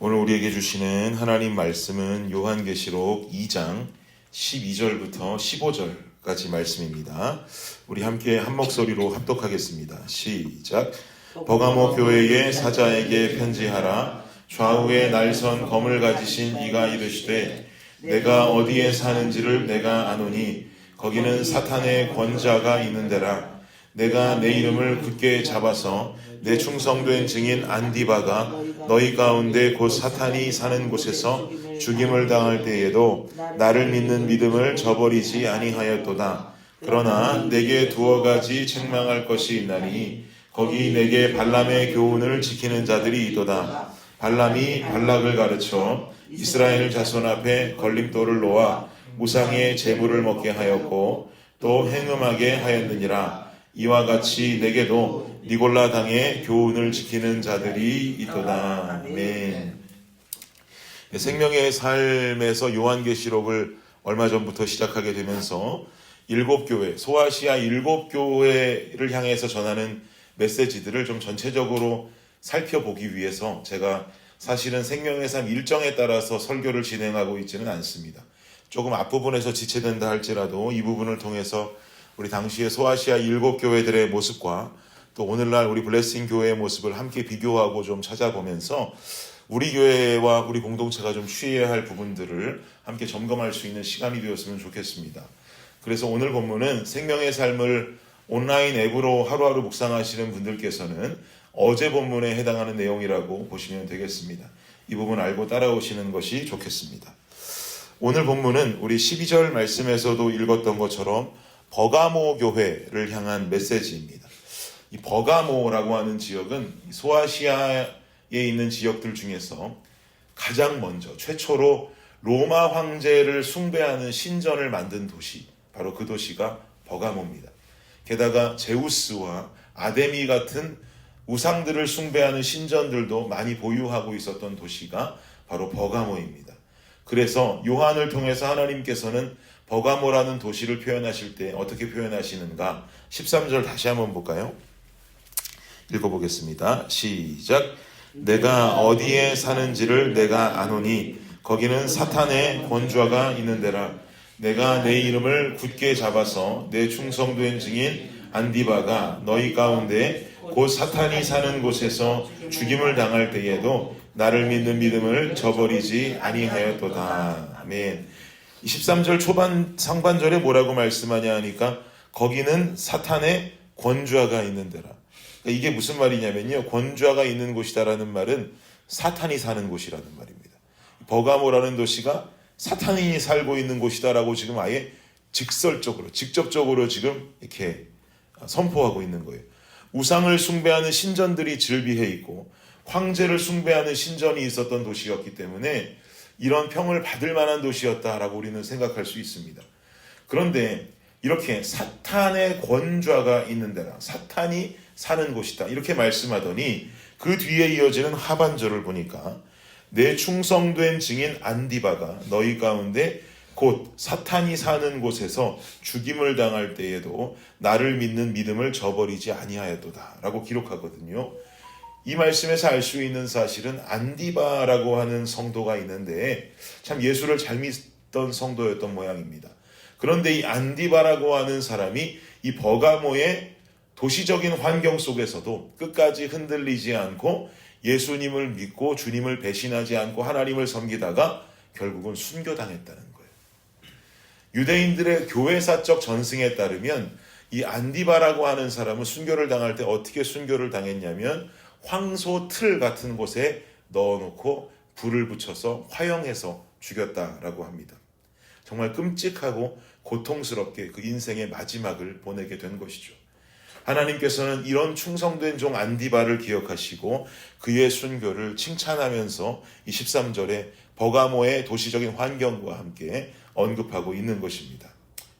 오늘 우리에게 주시는 하나님 말씀은 요한계시록 2장 12절부터 15절까지 말씀입니다. 우리 함께 한 목소리로 합독하겠습니다. 시작. 버가모 교회의 사자에게 편지하라. 좌우에 날선 검을 가지신 이가 이르시되 내가 어디에 사는지를 내가 아노니 거기는 사탄의 권자가 있는 데라. 내가 내 이름을 굳게 잡아서 내 충성된 증인 안디바가 너희 가운데 곧 사탄이 사는 곳에서 죽임을 당할 때에도 나를 믿는 믿음을 저버리지 아니하였도다. 그러나 내게 두어 가지 책망할 것이 있나니 거기 내게 발람의 교훈을 지키는 자들이 있도다. 발람이 발락을 가르쳐 이스라엘 자손 앞에 걸림돌을 놓아 우상의 제물을 먹게 하였고 또 행음하게 하였느니라. 이와 같이 내게도 니골라 당의 교훈을 지키는 자들이 있도다. 아멘. 생명의 삶에서 요한계시록을 얼마 전부터 시작하게 되면서 일곱 교회, 소아시아 일곱 교회를 향해서 전하는 메시지들을 좀 전체적으로 살펴보기 위해서 제가 사실은 생명의 삶 일정에 따라서 설교를 진행하고 있지는 않습니다. 조금 앞부분에서 지체된다 할지라도 이 부분을 통해서 우리 당시의 소아시아 일곱 교회들의 모습과 또 오늘날 우리 블레싱 교회의 모습을 함께 비교하고 좀 찾아보면서 우리 교회와 우리 공동체가 좀 취해야 할 부분들을 함께 점검할 수 있는 시간이 되었으면 좋겠습니다. 그래서 오늘 본문은 생명의 삶을 온라인 앱으로 하루하루 묵상하시는 분들께서는 어제 본문에 해당하는 내용이라고 보시면 되겠습니다. 이 부분 알고 따라오시는 것이 좋겠습니다. 오늘 본문은 우리 12절 말씀에서도 읽었던 것처럼 버가모 교회를 향한 메시지입니다. 이 버가모라고 하는 지역은 소아시아에 있는 지역들 중에서 가장 먼저 최초로 로마 황제를 숭배하는 신전을 만든 도시, 바로 그 도시가 버가모입니다. 게다가 제우스와 아데미 같은 우상들을 숭배하는 신전들도 많이 보유하고 있었던 도시가 바로 버가모입니다. 그래서 요한을 통해서 하나님께서는 버가모라는 도시를 표현하실 때 어떻게 표현하시는가? 13절 다시 한번 볼까요? 읽어보겠습니다. 시작. 내가 어디에 사는지를 내가 아노니 거기는 사탄의 권좌가 있는 데라. 내가 내 이름을 굳게 잡아서 내 충성된 증인 안디바가 너희 가운데 곧 사탄이 사는 곳에서 죽임을 당할 때에도 나를 믿는 믿음을 저버리지 아니하였도다. 아멘. 13절 초반 상반절에 뭐라고 말씀하냐 하니까 거기는 사탄의 권좌가 있는 데라. 그러니까 이게 무슨 말이냐면요, 권좌가 있는 곳이다라는 말은 사탄이 사는 곳이라는 말입니다. 버가모라는 도시가 사탄이 살고 있는 곳이다라고 지금 아예 직설적으로 직접적으로 지금 이렇게 선포하고 있는 거예요. 우상을 숭배하는 신전들이 즐비해 있고 황제를 숭배하는 신전이 있었던 도시였기 때문에 이런 평을 받을 만한 도시였다라고 우리는 생각할 수 있습니다. 그런데 이렇게 사탄의 권좌가 있는 데라, 사탄이 사는 곳이다 이렇게 말씀하더니 그 뒤에 이어지는 하반절을 보니까 내 충성된 증인 안디바가 너희 가운데 곧 사탄이 사는 곳에서 죽임을 당할 때에도 나를 믿는 믿음을 저버리지 아니하였도다 라고 기록하거든요. 이 말씀에서 알 수 있는 사실은 안디바라고 하는 성도가 있는데 참 예수를 잘 믿던 성도였던 모양입니다. 그런데 이 안디바라고 하는 사람이 이 버가모의 도시적인 환경 속에서도 끝까지 흔들리지 않고 예수님을 믿고 주님을 배신하지 않고 하나님을 섬기다가 결국은 순교당했다는 거예요. 유대인들의 교회사적 전승에 따르면 이 안디바라고 하는 사람은 순교를 당할 때 어떻게 순교를 당했냐면 황소 틀 같은 곳에 넣어놓고 불을 붙여서 화형해서 죽였다라고 합니다. 정말 끔찍하고 고통스럽게 그 인생의 마지막을 보내게 된 것이죠. 하나님께서는 이런 충성된 종 안디바를 기억하시고 그의 순교를 칭찬하면서 이 13절에 버가모의 도시적인 환경과 함께 언급하고 있는 것입니다.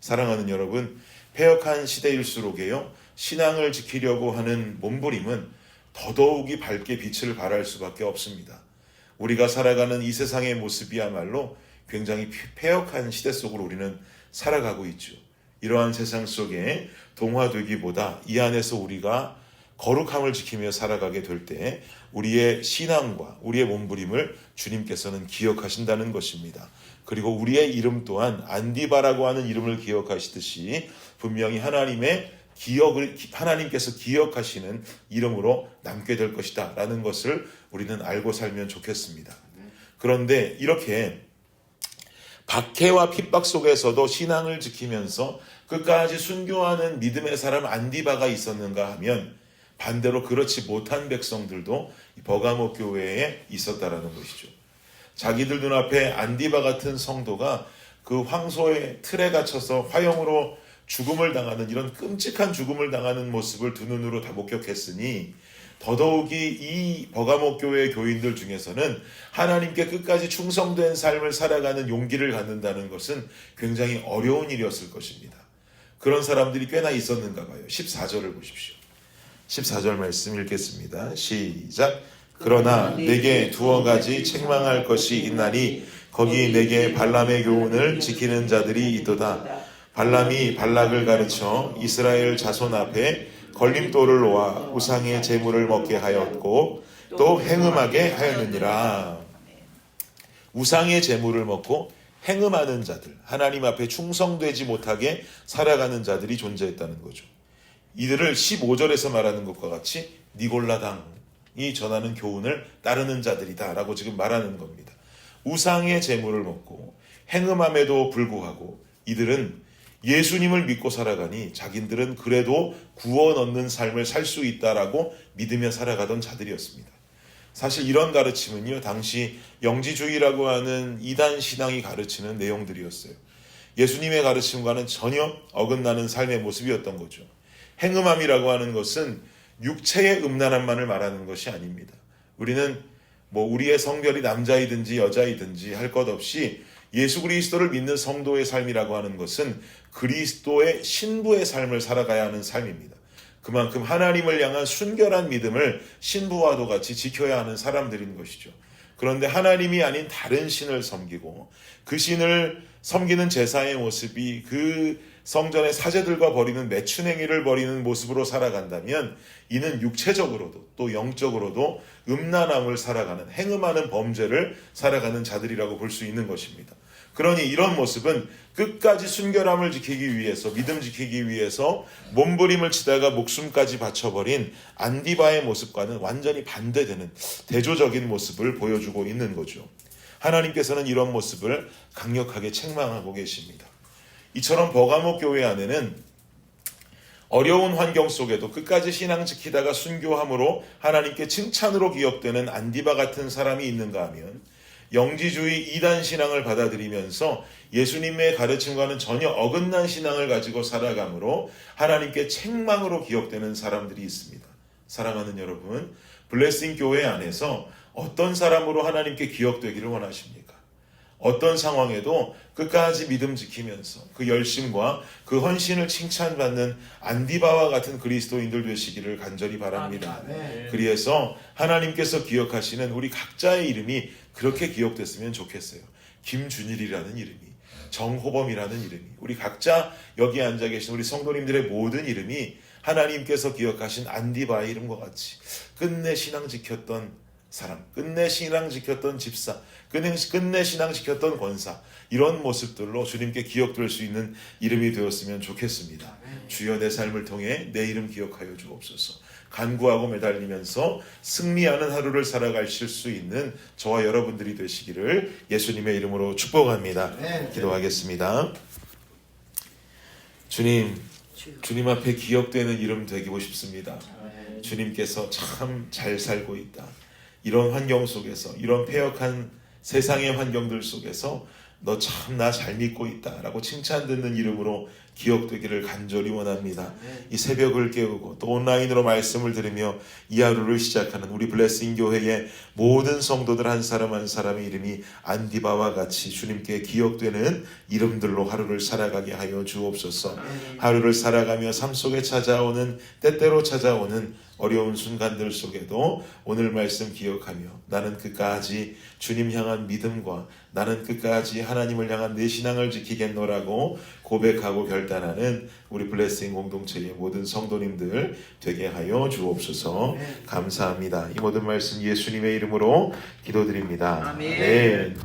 사랑하는 여러분, 패역한 시대일수록에요, 신앙을 지키려고 하는 몸부림은 더더욱이 밝게 빛을 발할 수밖에 없습니다. 우리가 살아가는 이 세상의 모습이야말로 굉장히 패역한 시대 속으로 우리는 살아가고 있죠. 이러한 세상 속에 동화되기보다 이 안에서 우리가 거룩함을 지키며 살아가게 될 때 우리의 신앙과 우리의 몸부림을 주님께서는 기억하신다는 것입니다. 그리고 우리의 이름 또한 안디바라고 하는 이름을 기억하시듯이 분명히 하나님께서 기억하시는 이름으로 남게 될 것이다 라는 것을 우리는 알고 살면 좋겠습니다. 그런데 이렇게 박해와 핍박 속에서도 신앙을 지키면서 끝까지 순교하는 믿음의 사람 안디바가 있었는가 하면 반대로 그렇지 못한 백성들도 버가모 교회에 있었다라는 것이죠. 자기들 눈앞에 안디바 같은 성도가 그 황소의 틀에 갇혀서 화형으로 죽음을 당하는 이런 끔찍한 죽음을 당하는 모습을 두 눈으로 다 목격했으니 더더욱이 이 버가모 교회 교인들 중에서는 하나님께 끝까지 충성된 삶을 살아가는 용기를 갖는다는 것은 굉장히 어려운 일이었을 것입니다. 그런 사람들이 꽤나 있었는가 봐요. 14절을 보십시오. 14절 말씀 읽겠습니다. 시작. 그러나 내게 두어 가지 책망할 것이 있나니 거기 내게 발람의 교훈을 지키는 자들이 있도다. 발람이 발락을 가르쳐 이스라엘 자손 앞에 걸림돌을 놓아 우상의 제물을 먹게 하였고 또 행음하게 하였느니라. 우상의 제물을 먹고 행음하는 자들, 하나님 앞에 충성되지 못하게 살아가는 자들이 존재했다는 거죠. 이들을 15절에서 말하는 것과 같이 니골라당이 전하는 교훈을 따르는 자들이다 라고 지금 말하는 겁니다. 우상의 제물을 먹고 행음함에도 불구하고 이들은 예수님을 믿고 살아가니 자기들은 그래도 구원 얻는 삶을 살 수 있다라고 믿으며 살아가던 자들이었습니다. 사실 이런 가르침은요, 당시 영지주의라고 하는 이단 신앙이 가르치는 내용들이었어요. 예수님의 가르침과는 전혀 어긋나는 삶의 모습이었던 거죠. 행음함이라고 하는 것은 육체의 음란함만을 말하는 것이 아닙니다. 우리는 우리의 성별이 남자이든지 여자이든지 할 것 없이 예수 그리스도를 믿는 성도의 삶이라고 하는 것은 그리스도의 신부의 삶을 살아가야 하는 삶입니다. 그만큼 하나님을 향한 순결한 믿음을 신부와도 같이 지켜야 하는 사람들인 것이죠. 그런데 하나님이 아닌 다른 신을 섬기고 그 신을 섬기는 제사의 모습이 그 성전의 사제들과 벌이는 매춘행위를 벌이는 모습으로 살아간다면 이는 육체적으로도 또 영적으로도 음란함을 살아가는, 행음하는 범죄를 살아가는 자들이라고 볼 수 있는 것입니다. 그러니 이런 모습은 끝까지 순결함을 지키기 위해서, 믿음 지키기 위해서 몸부림을 치다가 목숨까지 바쳐버린 안디바의 모습과는 완전히 반대되는 대조적인 모습을 보여주고 있는 거죠. 하나님께서는 이런 모습을 강력하게 책망하고 계십니다. 이처럼 버가모 교회 안에는 어려운 환경 속에도 끝까지 신앙 지키다가 순교함으로 하나님께 칭찬으로 기억되는 안디바 같은 사람이 있는가 하면 영지주의 이단 신앙을 받아들이면서 예수님의 가르침과는 전혀 어긋난 신앙을 가지고 살아감으로 하나님께 책망으로 기억되는 사람들이 있습니다. 사랑하는 여러분, 블레싱 교회 안에서 어떤 사람으로 하나님께 기억되기를 원하십니까? 어떤 상황에도 끝까지 믿음 지키면서 그 열심과 그 헌신을 칭찬받는 안디바와 같은 그리스도인들 되시기를 간절히 바랍니다. 그래서 하나님께서 기억하시는 우리 각자의 이름이 그렇게 기억됐으면 좋겠어요. 김준일이라는 이름이, 정호범이라는 이름이, 우리 각자 여기 앉아 계신 우리 성도님들의 모든 이름이 하나님께서 기억하신 안디바의 이름과 같이 끝내 신앙 지켰던 사람, 끝내 신앙 지켰던 집사, 끝내 신앙 지켰던 권사, 이런 모습들로 주님께 기억될 수 있는 이름이 되었으면 좋겠습니다. 주여 내 삶을 통해 내 이름 기억하여 주옵소서. 간구하고 매달리면서 승리하는 하루를 살아가실 수 있는 저와 여러분들이 되시기를 예수님의 이름으로 축복합니다. 기도하겠습니다. 주님 앞에 기억되는 이름 되고 싶습니다. 주님께서 참 잘 살고 있다. 이런 환경 속에서, 이런 패역한 세상의 환경들 속에서 너 참 나 잘 믿고 있다 라고 칭찬 듣는 이름으로 기억되기를 간절히 원합니다. 이 새벽을 깨우고 또 온라인으로 말씀을 들으며 이 하루를 시작하는 우리 블레싱 교회의 모든 성도들 한 사람 한 사람의 이름이 안디바와 같이 주님께 기억되는 이름들로 하루를 살아가게 하여 주옵소서. 하루를 살아가며 삶 속에 찾아오는, 때때로 찾아오는 어려운 순간들 속에도 오늘 말씀 기억하며 나는 끝까지 주님 향한 믿음과 나는 끝까지 하나님을 향한 내 신앙을 지키겠노라고 고백하고 결단하는 우리 블레싱 공동체의 모든 성도님들 되게 하여 주옵소서. 감사합니다. 이 모든 말씀 예수님의 이름으로 기도드립니다. 아멘. 아멘.